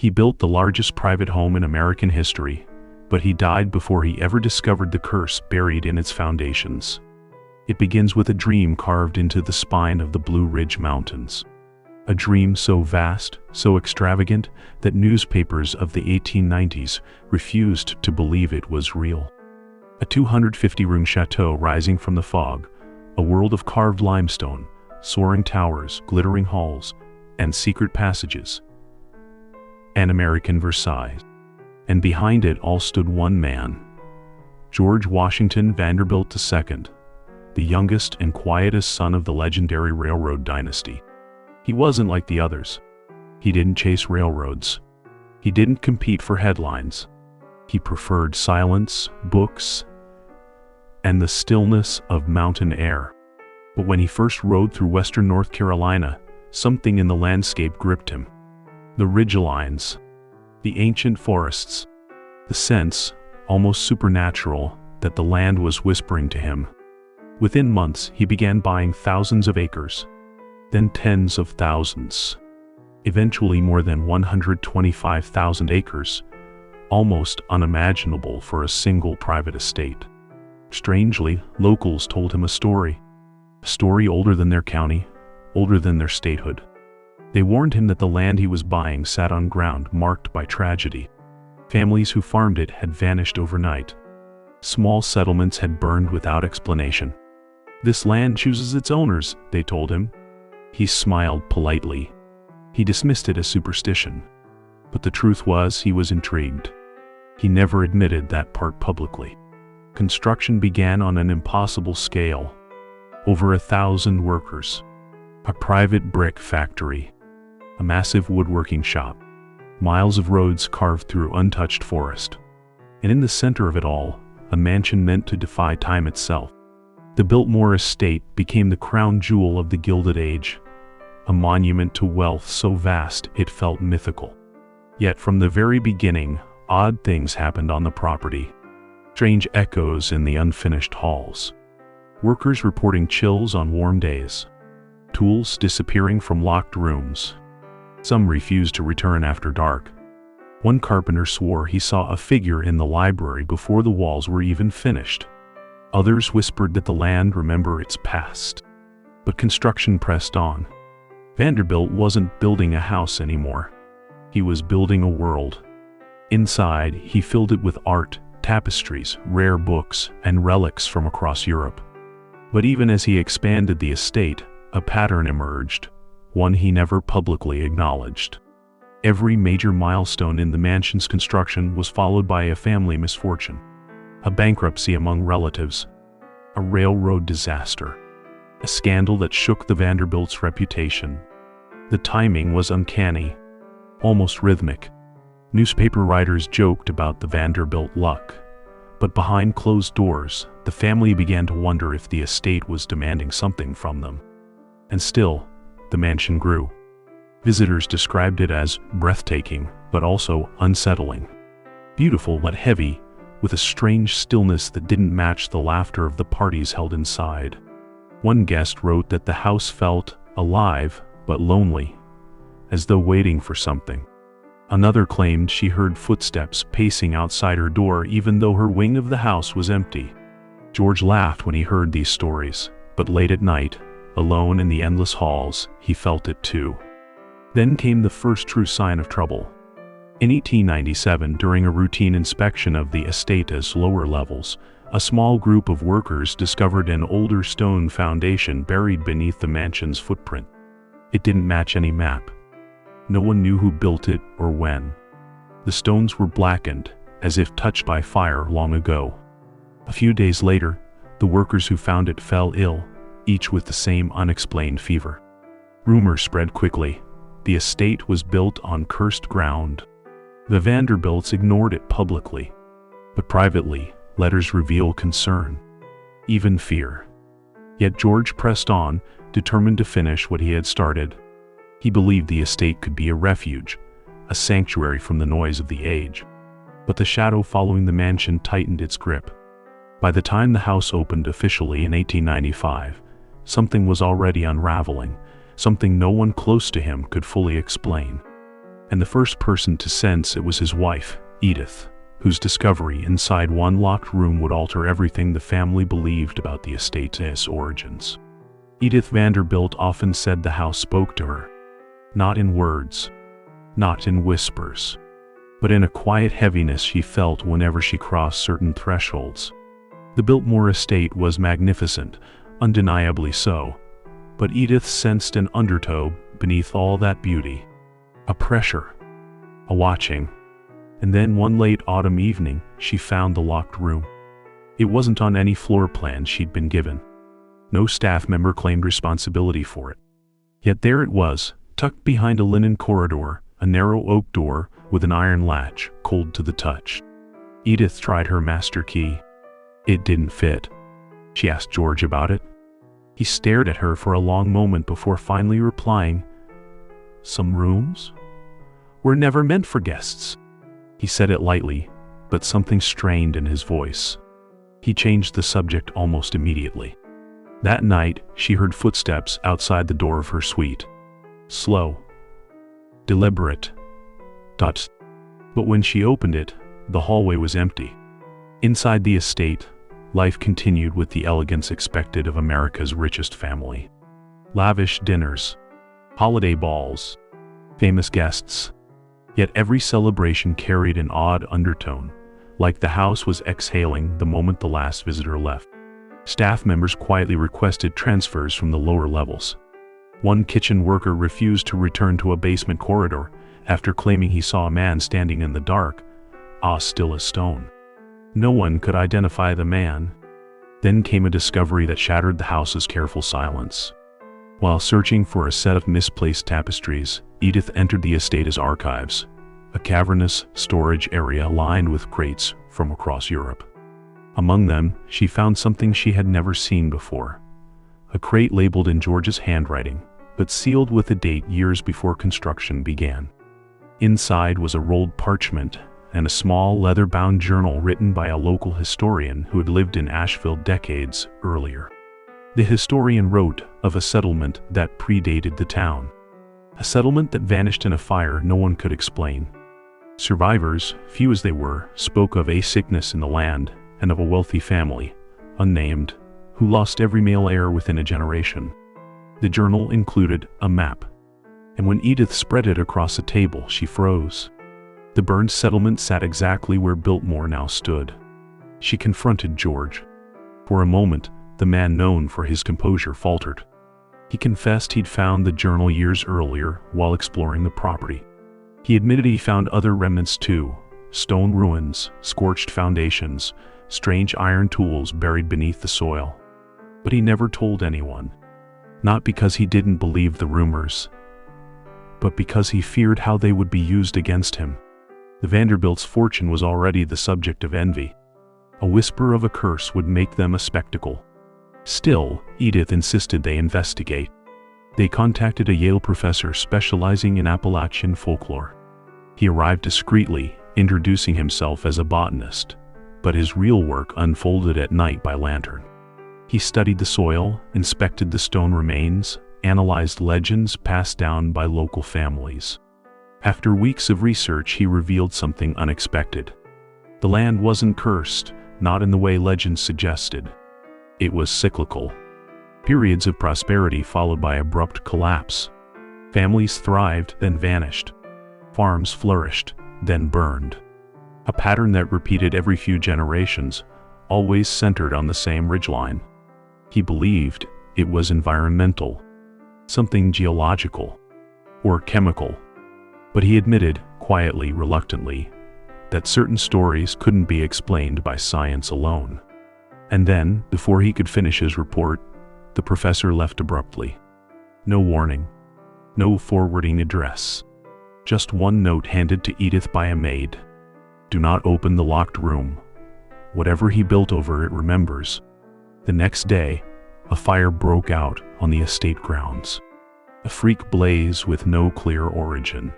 He built the largest private home in American history, but he died before he ever discovered the curse buried in its foundations. It begins with a dream carved into the spine of the Blue Ridge Mountains. A dream so vast, so extravagant, that newspapers of the 1890s refused to believe it was real. A 250-room chateau rising from the fog, a world of carved limestone, soaring towers, glittering halls, and secret passages. An American Versailles. And behind it all stood one man, George Washington Vanderbilt II, the youngest and quietest son of the legendary railroad dynasty. He wasn't like the others. He didn't chase railroads. He didn't compete for headlines. He preferred silence, books, and the stillness of mountain air. But when he first rode through western North Carolina, something in the landscape gripped him. The ridgelines, the ancient forests, the sense, almost supernatural, that the land was whispering to him. Within months, he began buying thousands of acres, then tens of thousands, eventually more than 125,000 acres, almost unimaginable for a single private estate. Strangely, locals told him a story older than their county, older than their statehood. They warned him that the land he was buying sat on ground marked by tragedy. Families who farmed it had vanished overnight. Small settlements had burned without explanation. "This land chooses its owners," they told him. He smiled politely. He dismissed it as superstition. But the truth was, he was intrigued. He never admitted that part publicly. Construction began on an impossible scale. Over 1,000 workers. A private brick factory. A massive woodworking shop. Miles of roads carved through untouched forest. And in the center of it all, a mansion meant to defy time itself. The Biltmore Estate became the crown jewel of the Gilded Age, a monument to wealth so vast it felt mythical. Yet from the very beginning, odd things happened on the property. Strange echoes in the unfinished halls. Workers reporting chills on warm days. Tools disappearing from locked rooms. Some refused to return after dark. One carpenter swore he saw a figure in the library before the walls were even finished. Others whispered that the land remembered its past. But construction pressed on. Vanderbilt wasn't building a house anymore. He was building a world. Inside, he filled it with art, tapestries, rare books, and relics from across Europe. But even as he expanded the estate, a pattern emerged, one he never publicly acknowledged. Every major milestone in the mansion's construction was followed by a family misfortune. A bankruptcy among relatives, a railroad disaster, a scandal that shook the Vanderbilts' reputation. The timing was uncanny, almost rhythmic. Newspaper writers joked about the Vanderbilt luck, but behind closed doors, the family began to wonder if the estate was demanding something from them. And still, the mansion grew. Visitors described it as breathtaking, but also unsettling. Beautiful but heavy, with a strange stillness that didn't match the laughter of the parties held inside. One guest wrote that the house felt alive but lonely, as though waiting for something. Another claimed she heard footsteps pacing outside her door even though her wing of the house was empty. George laughed when he heard these stories, but late at night, alone in the endless halls, he felt it too. Then came the first true sign of trouble. In 1897, during a routine inspection of the estate's lower levels, a small group of workers discovered an older stone foundation buried beneath the mansion's footprint. It didn't match any map. No one knew who built it or when. The stones were blackened, as if touched by fire long ago. A few days later, the workers who found it fell ill, each with the same unexplained fever. Rumors spread quickly. The estate was built on cursed ground. The Vanderbilts ignored it publicly, but privately, letters reveal concern, even fear. Yet George pressed on, determined to finish what he had started. He believed the estate could be a refuge, a sanctuary from the noise of the age. But the shadow following the mansion tightened its grip. By the time the house opened officially in 1895, something was already unraveling, something no one close to him could fully explain. and the first person to sense it was his wife, Edith, whose discovery inside one locked room would alter everything the family believed about the estate's origins. Edith Vanderbilt often said the house spoke to her. Not in words, not in whispers, but in a quiet heaviness she felt whenever she crossed certain thresholds. The Biltmore Estate was magnificent, undeniably so, but Edith sensed an undertow beneath all that beauty. A pressure, a watching. And then one late autumn evening, she found the locked room. It wasn't on any floor plan she'd been given. No staff member claimed responsibility for it. Yet there it was, tucked behind a linen corridor, a narrow oak door with an iron latch, cold to the touch. Edith tried her master key. It didn't fit. She asked George about it. He stared at her for a long moment before finally replying, "Some rooms were never meant for guests." He said it lightly, but something strained in his voice. He changed the subject almost immediately. That night, she heard footsteps outside the door of her suite. Slow, deliberate, but when she opened it, the hallway was empty. Inside the estate, life continued with the elegance expected of America's richest family. Lavish dinners, holiday balls, famous guests. Yet every celebration carried an odd undertone, like the house was exhaling the moment the last visitor left. Staff members quietly requested transfers from the lower levels. One kitchen worker refused to return to a basement corridor after claiming he saw a man standing in the dark, still as stone. No one could identify the man. Then came a discovery that shattered the house's careful silence. While searching for a set of misplaced tapestries, Edith entered the estate's archives, a cavernous storage area lined with crates from across Europe. Among them, she found something she had never seen before. A crate labeled in George's handwriting, but sealed with a date years before construction began. Inside was a rolled parchment and a small leather-bound journal written by a local historian who had lived in Asheville decades earlier. The historian wrote of a settlement that predated the town. A settlement that vanished in a fire no one could explain. Survivors, few as they were, spoke of a sickness in the land and of a wealthy family, unnamed, who lost every male heir within a generation. The journal included a map, and when Edith spread it across a table, she froze. The burned settlement sat exactly where Biltmore now stood. She confronted George. For a moment, the man known for his composure faltered. He confessed he'd found the journal years earlier while exploring the property. He admitted he found other remnants too, stone ruins, scorched foundations, strange iron tools buried beneath the soil. But he never told anyone. Not because he didn't believe the rumors, but because he feared how they would be used against him. The Vanderbilts' fortune was already the subject of envy. A whisper of a curse would make them a spectacle. Still, Edith insisted they investigate. They contacted a Yale professor specializing in Appalachian folklore. He arrived discreetly, introducing himself as a botanist, but his real work unfolded at night by lantern. He studied the soil, inspected the stone remains, analyzed legends passed down by local families. After weeks of research, he revealed something unexpected. The land wasn't cursed, not in the way legends suggested. It was cyclical. Periods of prosperity followed by abrupt collapse. Families thrived, then vanished. Farms flourished, then burned. A pattern that repeated every few generations, always centered on the same ridgeline. He believed it was environmental, something geological, or chemical. But he admitted, quietly, reluctantly, that certain stories couldn't be explained by science alone. And then, before he could finish his report, the professor left abruptly. No warning, no forwarding address. Just one note handed to Edith by a maid. Do not open the locked room. Whatever he built over it remembers. The next day, a fire broke out on the estate grounds. A freak blaze with no clear origin.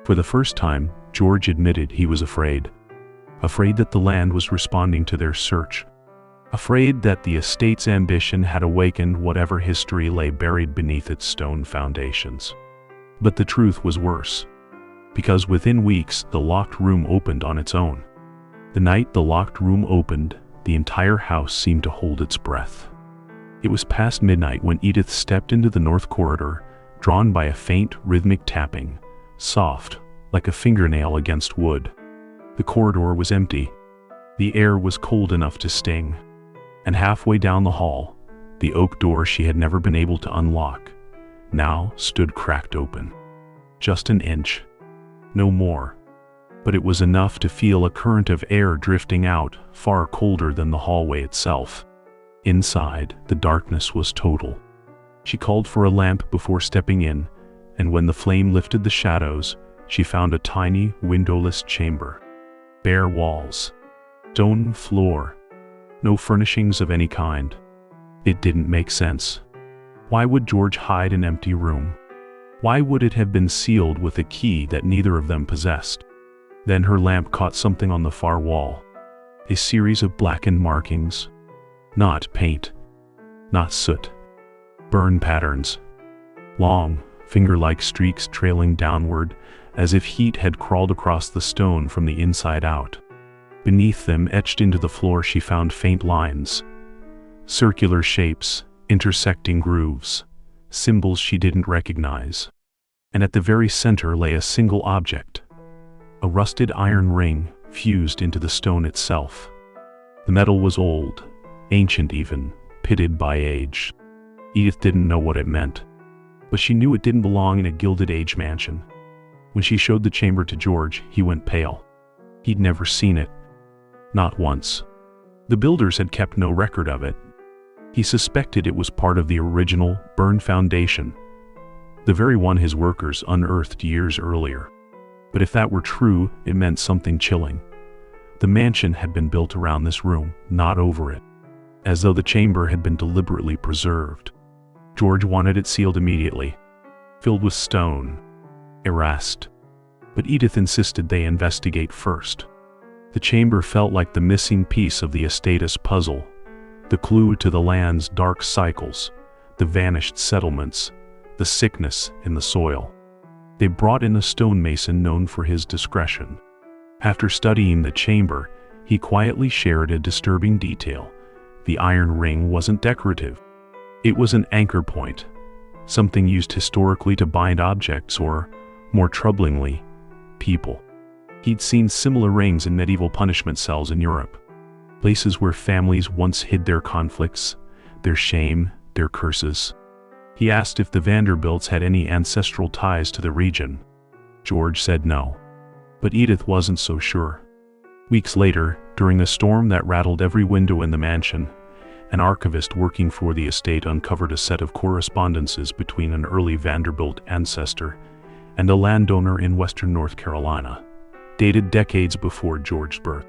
For the first time, George admitted he was afraid. Afraid that the land was responding to their search. Afraid that the estate's ambition had awakened whatever history lay buried beneath its stone foundations. But the truth was worse. Because within weeks, the locked room opened on its own. The night the locked room opened, the entire house seemed to hold its breath. It was past midnight when Edith stepped into the north corridor, drawn by a faint, rhythmic tapping, soft, like a fingernail against wood. The corridor was empty. The air was cold enough to sting. And halfway down the hall, the oak door she had never been able to unlock now stood cracked open. Just an inch. No more. But it was enough to feel a current of air drifting out, far colder than the hallway itself. Inside, the darkness was total. She called for a lamp before stepping in, and when the flame lifted the shadows, she found a tiny, windowless chamber. Bare walls. Stone floor. No furnishings of any kind. It didn't make sense. Why would George hide an empty room? Why would it have been sealed with a key that neither of them possessed? Then her lamp caught something on the far wall. A series of blackened markings. Not paint. Not soot. Burn patterns. Long, finger-like streaks trailing downward, as if heat had crawled across the stone from the inside out. Beneath them, etched into the floor, she found faint lines. Circular shapes, intersecting grooves. Symbols she didn't recognize. And at the very center lay a single object. A rusted iron ring, fused into the stone itself. The metal was old, ancient even, pitted by age. Edith didn't know what it meant, but she knew it didn't belong in a Gilded Age mansion. When she showed the chamber to George, he went pale. He'd never seen it. Not once. The builders had kept no record of it. He suspected it was part of the original, burned foundation, the very one his workers unearthed years earlier. But if that were true, it meant something chilling. The mansion had been built around this room, not over it, as though the chamber had been deliberately preserved. George wanted it sealed immediately, filled with stone, erased. But Edith insisted they investigate first. The chamber felt like the missing piece of the estate's puzzle, the clue to the land's dark cycles, the vanished settlements, the sickness in the soil. They brought in a stonemason known for his discretion. After studying the chamber, he quietly shared a disturbing detail. The iron ring wasn't decorative. It was an anchor point, something used historically to bind objects or, more troublingly, people. He'd seen similar rings in medieval punishment cells in Europe, places where families once hid their conflicts, their shame, their curses. He asked if the Vanderbilts had any ancestral ties to the region. George said no. But Edith wasn't so sure. Weeks later, during a storm that rattled every window in the mansion, an archivist working for the estate uncovered a set of correspondences between an early Vanderbilt ancestor and a landowner in western North Carolina, dated decades before George's birth.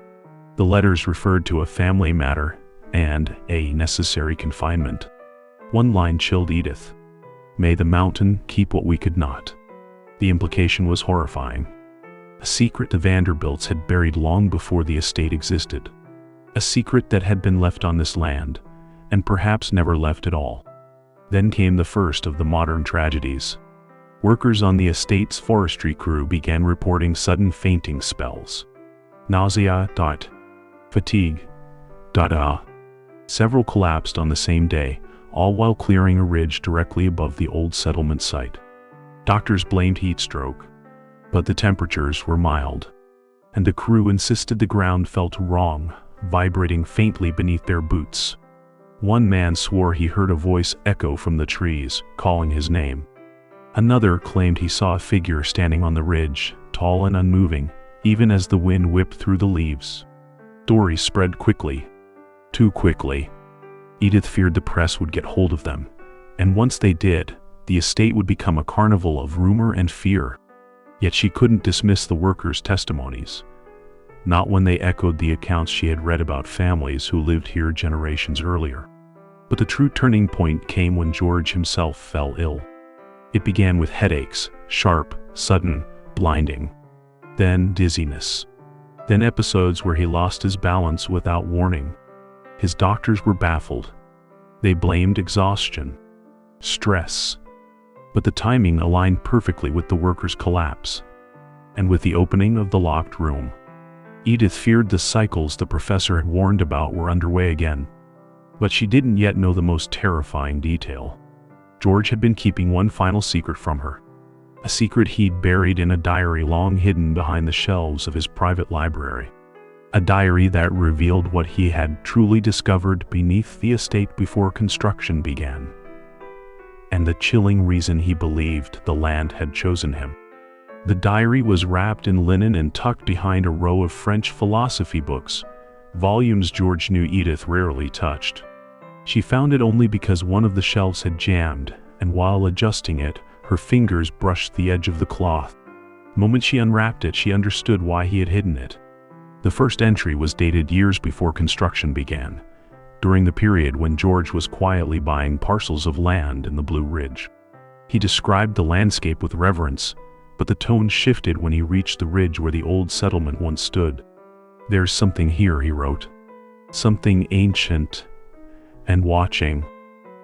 The letters referred to a family matter and a necessary confinement. One line chilled Edith. "May the mountain keep what we could not." The implication was horrifying. A secret the Vanderbilts had buried long before the estate existed. A secret that had been left on this land, and perhaps never left at all. Then came the first of the modern tragedies. Workers on the estate's forestry crew began reporting sudden fainting spells. Nausea, fatigue, Several collapsed on the same day, all while clearing a ridge directly above the old settlement site. Doctors blamed heat stroke, but the temperatures were mild, and the crew insisted the ground felt wrong, vibrating faintly beneath their boots. One man swore he heard a voice echo from the trees, calling his name. Another claimed he saw a figure standing on the ridge, tall and unmoving, even as the wind whipped through the leaves. Stories spread quickly. Too quickly. Edith feared the press would get hold of them, and once they did, the estate would become a carnival of rumor and fear. Yet she couldn't dismiss the workers' testimonies. Not when they echoed the accounts she had read about families who lived here generations earlier. But the true turning point came when George himself fell ill. It began with headaches, sharp, sudden, blinding. Then dizziness. Then episodes where he lost his balance without warning. His doctors were baffled. They blamed exhaustion, stress. But the timing aligned perfectly with the workers' collapse. And with the opening of the locked room, Edith feared the cycles the professor had warned about were underway again. But she didn't yet know the most terrifying detail. George had been keeping one final secret from her. A secret he'd buried in a diary long hidden behind the shelves of his private library. A diary that revealed what he had truly discovered beneath the estate before construction began. And the chilling reason he believed the land had chosen him. The diary was wrapped in linen and tucked behind a row of French philosophy books, volumes George knew Edith rarely touched. She found it only because one of the shelves had jammed, and while adjusting it, her fingers brushed the edge of the cloth. The moment she unwrapped it, she understood why he had hidden it. The first entry was dated years before construction began, during the period when George was quietly buying parcels of land in the Blue Ridge. He described the landscape with reverence, but the tone shifted when he reached the ridge where the old settlement once stood. "There's something here," he wrote. "Something ancient and watching."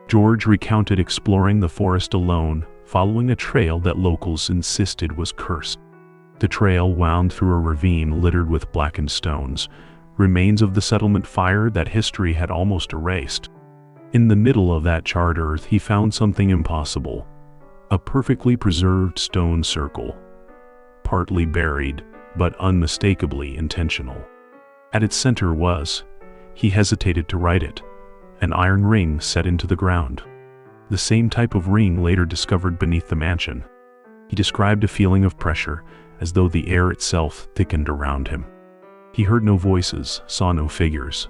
George recounted exploring the forest alone, following a trail that locals insisted was cursed. The trail wound through a ravine littered with blackened stones, remains of the settlement fire that history had almost erased. In the middle of that charred earth he found something impossible. A perfectly preserved stone circle. Partly buried, but unmistakably intentional. At its center was, he hesitated to write it, an iron ring set into the ground. The same type of ring later discovered beneath the mansion. He described a feeling of pressure, as though the air itself thickened around him. He heard no voices, saw no figures,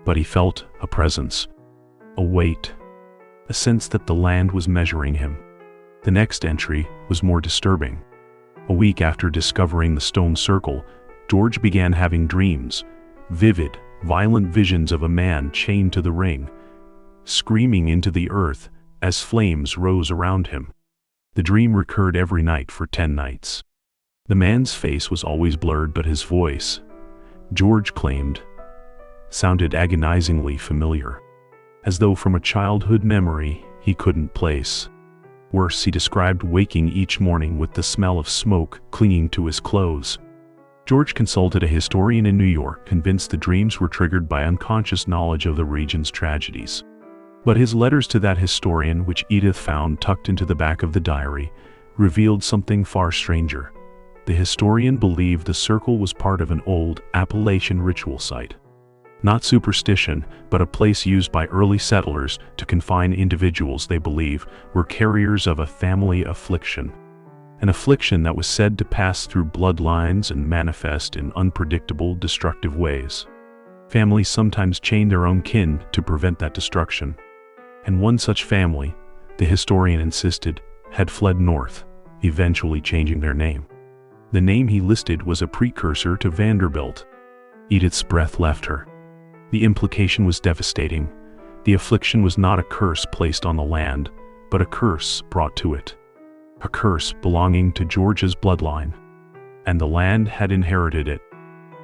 but he felt a presence, a weight, a sense that the land was measuring him. The next entry was more disturbing. A week after discovering the stone circle, George began having dreams, vivid, violent visions of a man chained to the ring, screaming into the earth as flames rose around him. The dream recurred every night for 10 nights. The man's face was always blurred, but his voice, George claimed, sounded agonizingly familiar, as though from a childhood memory he couldn't place. Worse, he described waking each morning with the smell of smoke clinging to his clothes. George consulted a historian in New York, convinced the dreams were triggered by unconscious knowledge of the region's tragedies. But his letters to that historian, which Edith found tucked into the back of the diary, revealed something far stranger. The historian believed the circle was part of an old Appalachian ritual site. Not superstition, but a place used by early settlers to confine individuals they believe were carriers of a family affliction. An affliction that was said to pass through bloodlines and manifest in unpredictable, destructive ways. Families sometimes chained their own kin to prevent that destruction. And one such family, the historian insisted, had fled north, eventually changing their name. The name he listed was a precursor to Vanderbilt. Edith's breath left her. The implication was devastating. The affliction was not a curse placed on the land, but a curse brought to it. A curse belonging to George's bloodline. And the land had inherited it.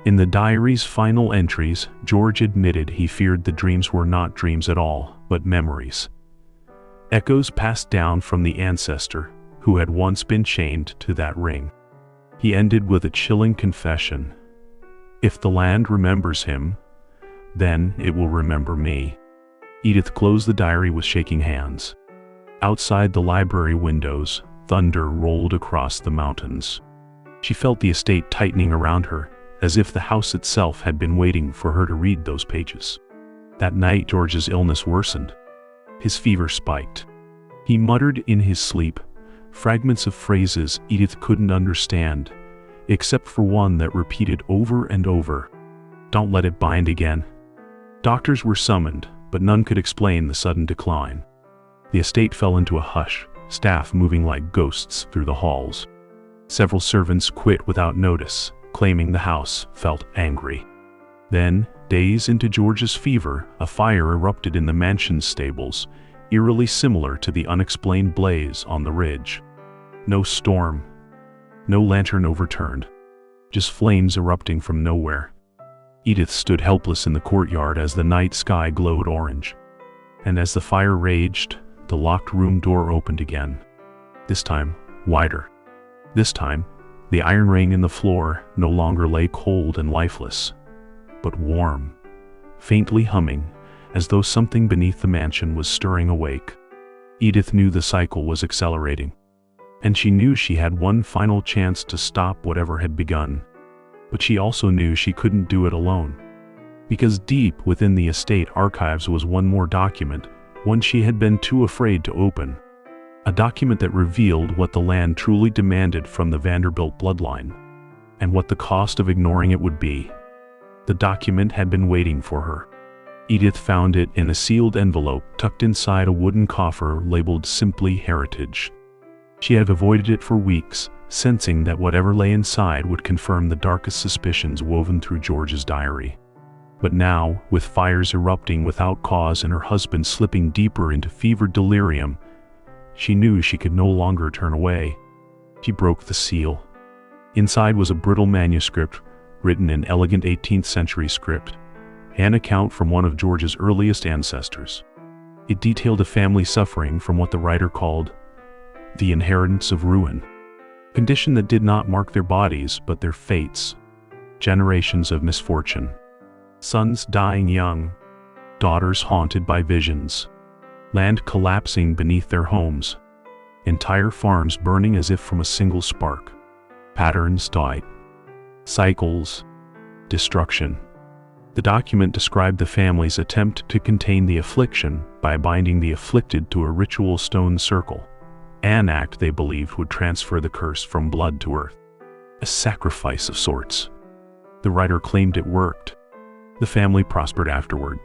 In the diary's final entries, George admitted he feared the dreams were not dreams at all, but memories. Echoes passed down from the ancestor who had once been chained to that ring. He ended with a chilling confession. If the land remembers him, then it will remember me. Edith closed the diary with shaking hands. Outside the library windows, thunder rolled across the mountains. She felt the estate tightening around her, as if the house itself had been waiting for her to read those pages. That night, George's illness worsened. His fever spiked. He muttered in his sleep, fragments of phrases Edith couldn't understand, except for one that repeated over and over. "Don't let it bind again." Doctors were summoned, but none could explain the sudden decline. The estate fell into a hush, staff moving like ghosts through the halls. Several servants quit without notice, claiming the house felt angry. Then, days into George's fever, a fire erupted in the mansion's stables, eerily similar to the unexplained blaze on the ridge. No storm, no lantern overturned, just flames erupting from nowhere. Edith stood helpless in the courtyard as the night sky glowed orange. And as the fire raged, the locked room door opened again. This time, wider. This time, The iron ring in the floor no longer lay cold and lifeless, but warm, faintly humming, as though something beneath the mansion was stirring awake. Edith knew the cycle was accelerating, and she knew she had one final chance to stop whatever had begun. But she also knew she couldn't do it alone, because deep within the estate archives was one more document, one she had been too afraid to open. A document that revealed what the land truly demanded from the Vanderbilt bloodline, and what the cost of ignoring it would be. The document had been waiting for her. Edith found it in a sealed envelope tucked inside a wooden coffer labeled simply Heritage. She had avoided it for weeks, sensing that whatever lay inside would confirm the darkest suspicions woven through George's diary. But now, with fires erupting without cause and her husband slipping deeper into fevered delirium, she knew she could no longer turn away. She broke the seal. Inside was a brittle manuscript, written in elegant 18th century script, an account from one of George's earliest ancestors. It detailed a family suffering from what the writer called the inheritance of ruin, a condition that did not mark their bodies but their fates. Generations of misfortune. Sons dying young, daughters haunted by visions, land collapsing beneath their homes, entire farms burning as if from a single spark. Patterns died. Cycles. Destruction. The document described the family's attempt to contain the affliction by binding the afflicted to a ritual stone circle, an act they believed would transfer the curse from blood to earth. A sacrifice of sorts. The writer claimed it worked. The family prospered afterward.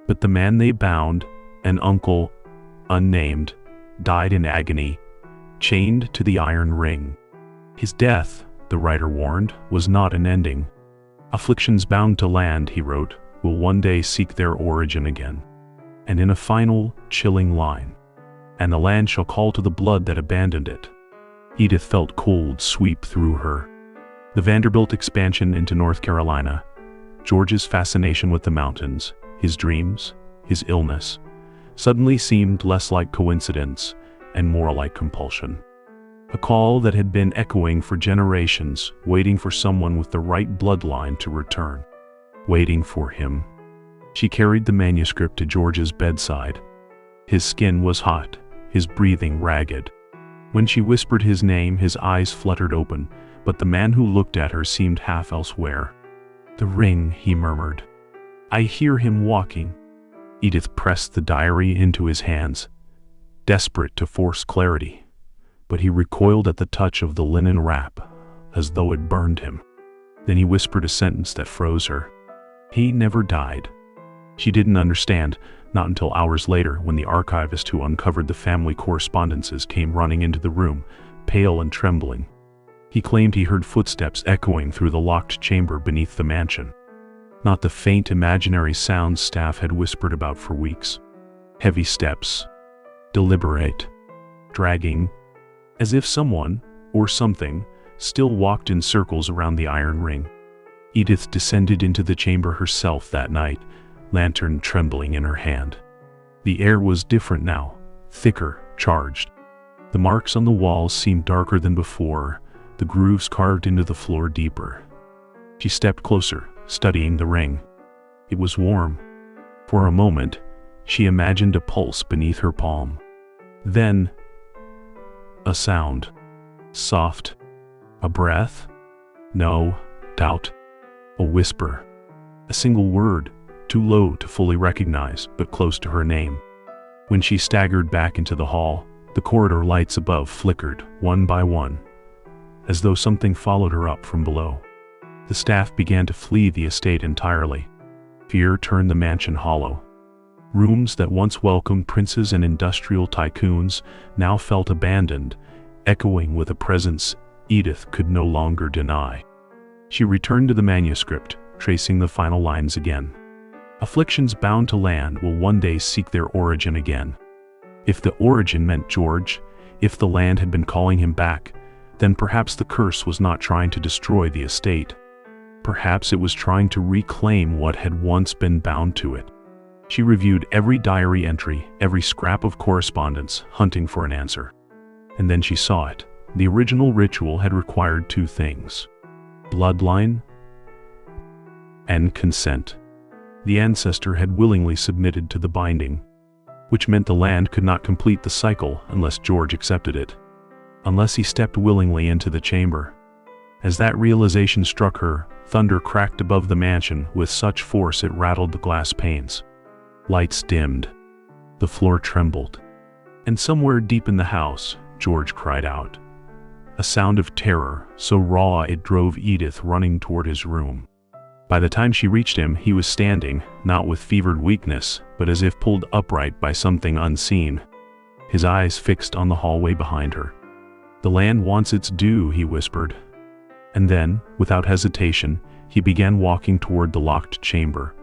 But the man they bound, an uncle, unnamed, died in agony, chained to the iron ring. His death, the writer warned, was not an ending. Afflictions bound to land, he wrote, will one day seek their origin again. And in a final, chilling line, and the land shall call to the blood that abandoned it. Edith felt cold sweep through her. The Vanderbilt expansion into North Carolina, George's fascination with the mountains, his dreams, his illness, suddenly seemed less like coincidence and more like compulsion. A call that had been echoing for generations, waiting for someone with the right bloodline to return. Waiting for him. She carried the manuscript to George's bedside. His skin was hot, his breathing ragged. When she whispered his name, his eyes fluttered open, but the man who looked at her seemed half elsewhere. "The ring," he murmured. "I hear him walking." Edith pressed the diary into his hands, desperate to force clarity. But he recoiled at the touch of the linen wrap, as though it burned him. Then he whispered a sentence that froze her. "He never died." She didn't understand, not until hours later when the archivist who uncovered the family correspondences came running into the room, pale and trembling. He claimed he heard footsteps echoing through the locked chamber beneath the mansion. Not the faint imaginary sounds staff had whispered about for weeks. Heavy steps. Deliberate. Dragging. As if someone, or something, still walked in circles around the iron ring. Edith descended into the chamber herself that night, lantern trembling in her hand. The air was different now, thicker, charged. The marks on the walls seemed darker than before, the grooves carved into the floor deeper. She stepped closer, studying the ring. It was warm. For a moment, she imagined a pulse beneath her palm. Then, a sound. Soft. A breath? No, doubt. A whisper. A single word, too low to fully recognize, but close to her name. When she staggered back into the hall, the corridor lights above flickered, one by one, as though something followed her up from below. The staff began to flee the estate entirely. Fear turned the mansion hollow. Rooms that once welcomed princes and industrial tycoons now felt abandoned, echoing with a presence Edith could no longer deny. She returned to the manuscript, tracing the final lines again. Afflictions bound to land will one day seek their origin again. If the origin meant George, if the land had been calling him back, then perhaps the curse was not trying to destroy the estate. Perhaps it was trying to reclaim what had once been bound to it. She reviewed every diary entry, every scrap of correspondence, hunting for an answer. And then she saw it, The original ritual had required two things: bloodline and consent. The ancestor had willingly submitted to the binding, which meant the land could not complete the cycle unless George accepted it, unless he stepped willingly into the chamber. As that realization struck her, thunder cracked above the mansion with such force it rattled the glass panes. Lights dimmed. The floor trembled. And somewhere deep in the house, George cried out. A sound of terror, so raw it drove Edith running toward his room. By the time she reached him, he was standing, not with fevered weakness, but as if pulled upright by something unseen, his eyes fixed on the hallway behind her. "The land wants its due," he whispered. And then, without hesitation, he began walking toward the locked chamber,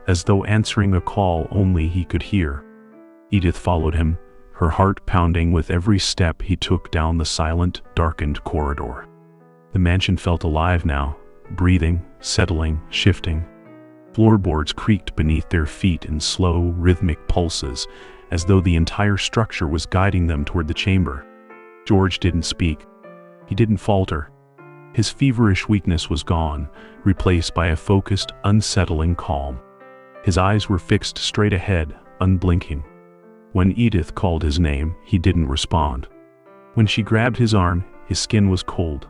as though answering a call only he could hear. Edith followed him, her heart pounding with every step he took down the silent, darkened corridor. The mansion felt alive now, breathing, settling, shifting. Floorboards creaked beneath their feet in slow, rhythmic pulses, as though the entire structure was guiding them toward the chamber. George didn't speak. He didn't falter. His feverish weakness was gone, replaced by a focused, unsettling calm. His eyes were fixed straight ahead, unblinking. When Edith called his name, he didn't respond. When she grabbed his arm, his skin was cold,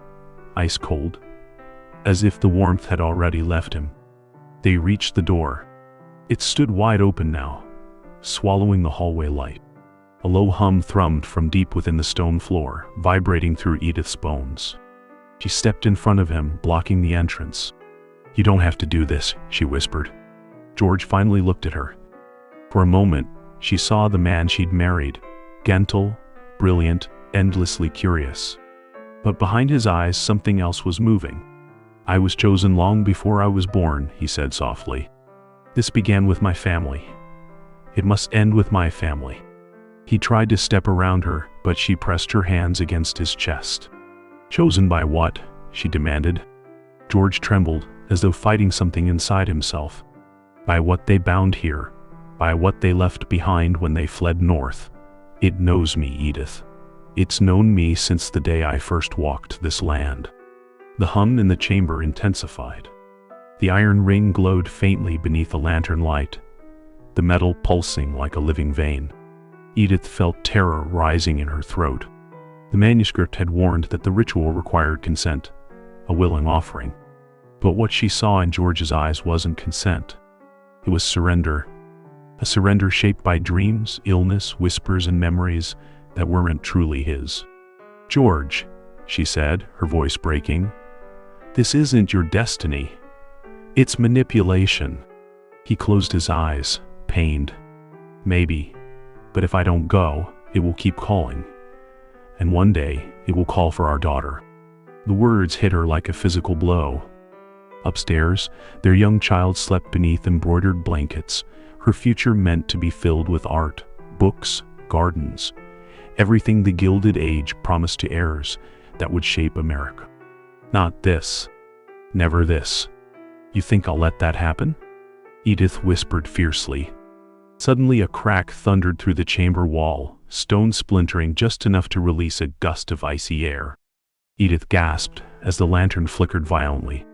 ice cold, as if the warmth had already left him. They reached the door. It stood wide open now, swallowing the hallway light. A low hum thrummed from deep within the stone floor, vibrating through Edith's bones. She stepped in front of him, blocking the entrance. "You don't have to do this," she whispered. George finally looked at her. For a moment, she saw the man she'd married, gentle, brilliant, endlessly curious. But behind his eyes, something else was moving. "I was chosen long before I was born," he said softly. "This began with my family. It must end with my family." He tried to step around her, but she pressed her hands against his chest. "Chosen by what?" she demanded. George trembled, as though fighting something inside himself. "By what they bound here, by what they left behind when they fled north. It knows me, Edith. It's known me since the day I first walked this land." The hum in the chamber intensified. The iron ring glowed faintly beneath the lantern light, the metal pulsing like a living vein. Edith felt terror rising in her throat. The manuscript had warned that the ritual required consent, a willing offering. But what she saw in George's eyes wasn't consent. It was surrender. A surrender shaped by dreams, illness, whispers, and memories that weren't truly his. "George," she said, her voice breaking, "this isn't your destiny. It's manipulation." He closed his eyes, pained. "Maybe, but if I don't go, it will keep calling. And one day, it will call for our daughter." The words hit her like a physical blow. Upstairs, their young child slept beneath embroidered blankets, her future meant to be filled with art, books, gardens, everything the Gilded Age promised to heirs that would shape America. "Not this. Never this. You think I'll let that happen?" Edith whispered fiercely. Suddenly a crack thundered through the chamber wall, stone splintering just enough to release a gust of icy air. Edith gasped as the lantern flickered violently.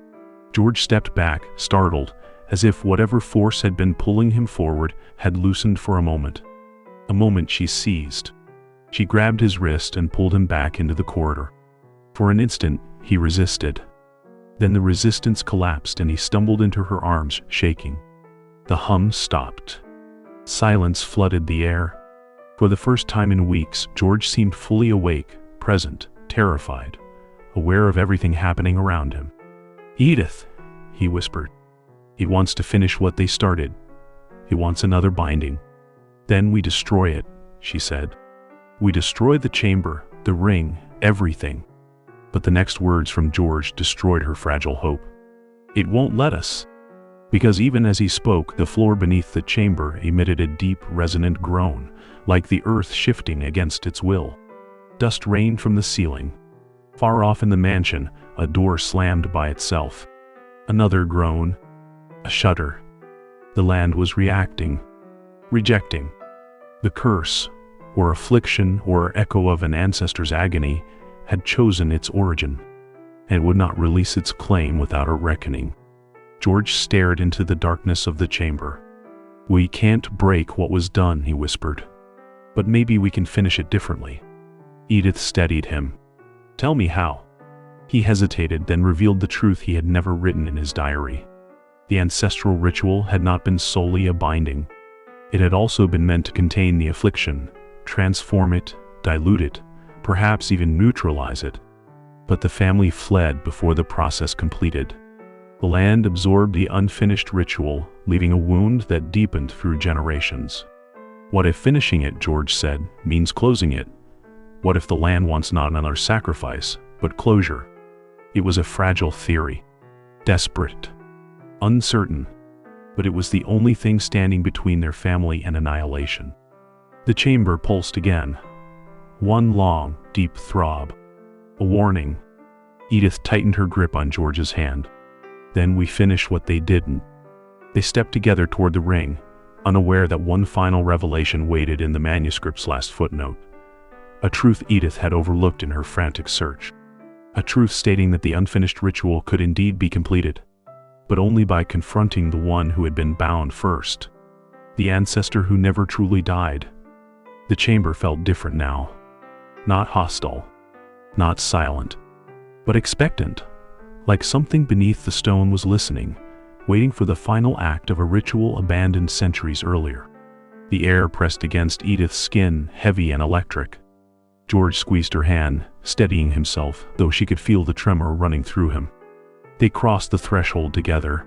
George stepped back, startled, as if whatever force had been pulling him forward had loosened for a moment. A moment she seized. She grabbed his wrist and pulled him back into the corridor. For an instant, he resisted. Then the resistance collapsed and he stumbled into her arms, shaking. The hum stopped. Silence flooded the air. For the first time in weeks, George seemed fully awake, present, terrified, aware of everything happening around him. "Edith," he whispered. "He wants to finish what they started. He wants another binding. Then we destroy it," she said. "We destroy the chamber, the ring, everything." But the next words from George destroyed her fragile hope. "It won't let us." Because even as he spoke, the floor beneath the chamber emitted a deep, resonant groan, like the earth shifting against its will. Dust rained from the ceiling. Far off in the mansion, a door slammed by itself. Another groan. A shudder. The land was reacting. Rejecting. The curse, or affliction, or echo of an ancestor's agony, had chosen its origin, and would not release its claim without a reckoning. George stared into the darkness of the chamber. "We can't break what was done," he whispered. "But maybe we can finish it differently." Edith steadied him. "Tell me how." He hesitated, then revealed the truth he had never written in his diary. The ancestral ritual had not been solely a binding. It had also been meant to contain the affliction, transform it, dilute it, perhaps even neutralize it. But the family fled before the process completed. The land absorbed the unfinished ritual, leaving a wound that deepened through generations. "What if finishing it," George said, "means closing it? What if the land wants not another sacrifice, but closure?" It was a fragile theory. Desperate. Uncertain. But it was the only thing standing between their family and annihilation. The chamber pulsed again. One long, deep throb. A warning. Edith tightened her grip on George's hand. "Then we finish what they didn't." They stepped together toward the ring, unaware that one final revelation waited in the manuscript's last footnote. A truth Edith had overlooked in her frantic search. A truth stating that the unfinished ritual could indeed be completed, but only by confronting the one who had been bound first. The ancestor who never truly died. The chamber felt different now. Not hostile. Not silent. But expectant. Like something beneath the stone was listening, waiting for the final act of a ritual abandoned centuries earlier. The air pressed against Edith's skin, heavy and electric. George squeezed her hand, steadying himself, though she could feel the tremor running through him. They crossed the threshold together.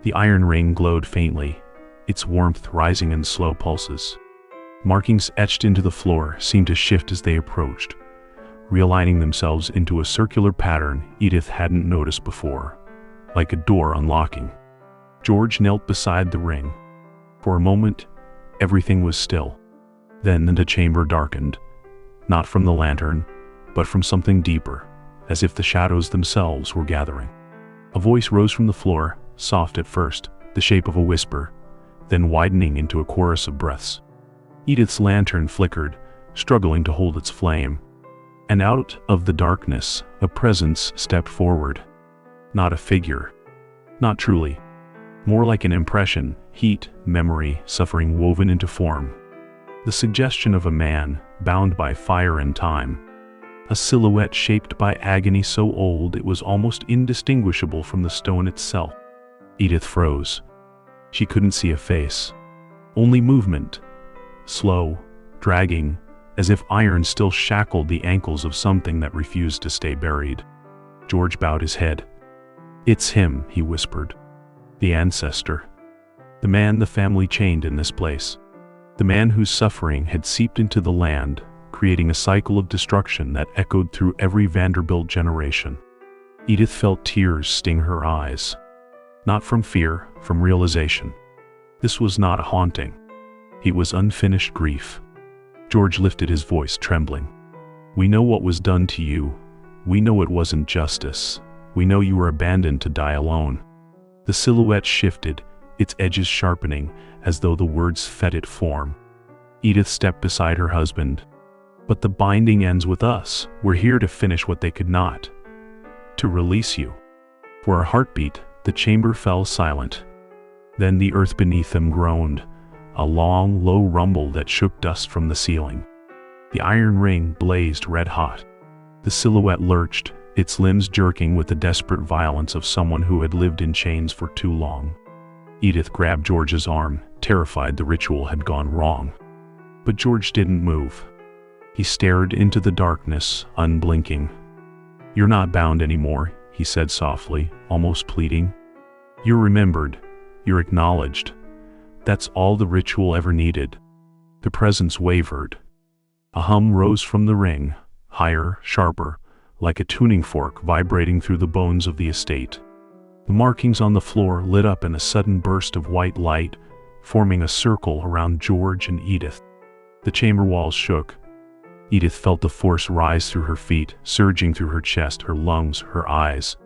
The iron ring glowed faintly, its warmth rising in slow pulses. Markings etched into the floor seemed to shift as they approached, realigning themselves into a circular pattern Edith hadn't noticed before, like a door unlocking. George knelt beside the ring. For a moment, everything was still. Then the chamber darkened, not from the lantern, but from something deeper, as if the shadows themselves were gathering. A voice rose from the floor, soft at first, the shape of a whisper, then widening into a chorus of breaths. Edith's lantern flickered, struggling to hold its flame. And out of the darkness, a presence stepped forward. Not a figure. Not truly. More like an impression, heat, memory, suffering woven into form. The suggestion of a man, bound by fire and time. A silhouette shaped by agony so old it was almost indistinguishable from the stone itself. Edith froze. She couldn't see a face. Only movement. Slow, dragging, as if iron still shackled the ankles of something that refused to stay buried. George bowed his head. "It's him," he whispered. "The ancestor. The man the family chained in this place. The man whose suffering had seeped into the land, creating a cycle of destruction that echoed through every Vanderbilt generation." Edith felt tears sting her eyes. Not from fear, from realization. This was not a haunting. It was unfinished grief. George lifted his voice, trembling. "We know what was done to you. We know it wasn't justice. We know you were abandoned to die alone." The silhouette shifted, its edges sharpening, as though the words fed it form. Edith stepped beside her husband. "But the binding ends with us. We're here to finish what they could not. To release you." For a heartbeat, the chamber fell silent. Then the earth beneath them groaned, a long, low rumble that shook dust from the ceiling. The iron ring blazed red-hot. The silhouette lurched, its limbs jerking with the desperate violence of someone who had lived in chains for too long. Edith grabbed George's arm, terrified the ritual had gone wrong. But George didn't move. He stared into the darkness, unblinking. "You're not bound anymore," he said softly, almost pleading. "You're remembered. You're acknowledged. That's all the ritual ever needed." The presence wavered. A hum rose from the ring, higher, sharper, like a tuning fork vibrating through the bones of the estate. The markings on the floor lit up in a sudden burst of white light, forming a circle around George and Edith. The chamber walls shook. Edith felt the force rise through her feet, surging through her chest, her lungs, her eyes.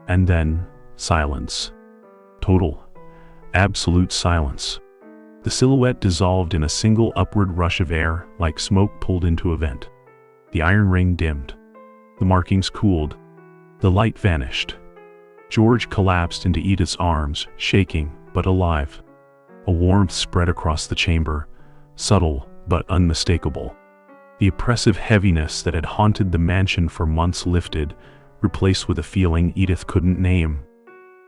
And then, silence. Total, absolute silence. The silhouette dissolved in a single upward rush of air, like smoke pulled into a vent. The iron ring dimmed. The markings cooled. The light vanished. George collapsed into Edith's arms, shaking, but alive. A warmth spread across the chamber, subtle but unmistakable. The oppressive heaviness that had haunted the mansion for months lifted, replaced with a feeling Edith couldn't name.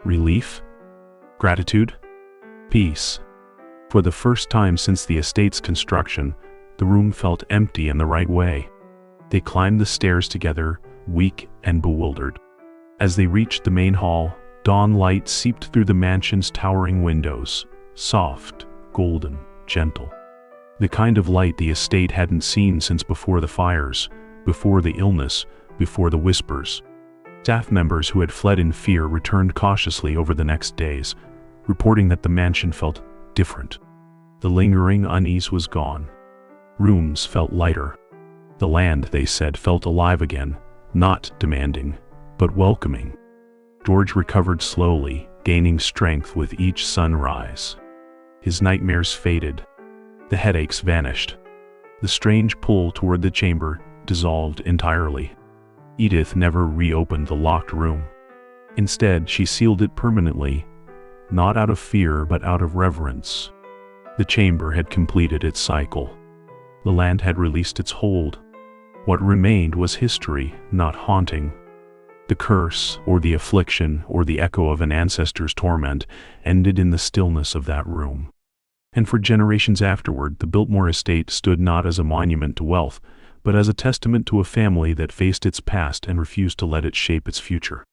Relief? Gratitude? Peace. For the first time since the estate's construction, the room felt empty in the right way. They climbed the stairs together, weak and bewildered. As they reached the main hall, dawn light seeped through the mansion's towering windows, soft, golden, gentle. The kind of light the estate hadn't seen since before the fires, before the illness, before the whispers. Staff members who had fled in fear returned cautiously over the next days, reporting that the mansion felt different. The lingering unease was gone. Rooms felt lighter. The land, they said, felt alive again, not demanding, but welcoming. George recovered slowly, gaining strength with each sunrise. His nightmares faded. The headaches vanished. The strange pull toward the chamber dissolved entirely. Edith never reopened the locked room. Instead, she sealed it permanently, not out of fear but out of reverence. The chamber had completed its cycle. The land had released its hold. What remained was history, not haunting. The curse, or the affliction, or the echo of an ancestor's torment, ended in the stillness of that room. And for generations afterward, the Biltmore Estate stood not as a monument to wealth, but as a testament to a family that faced its past and refused to let it shape its future.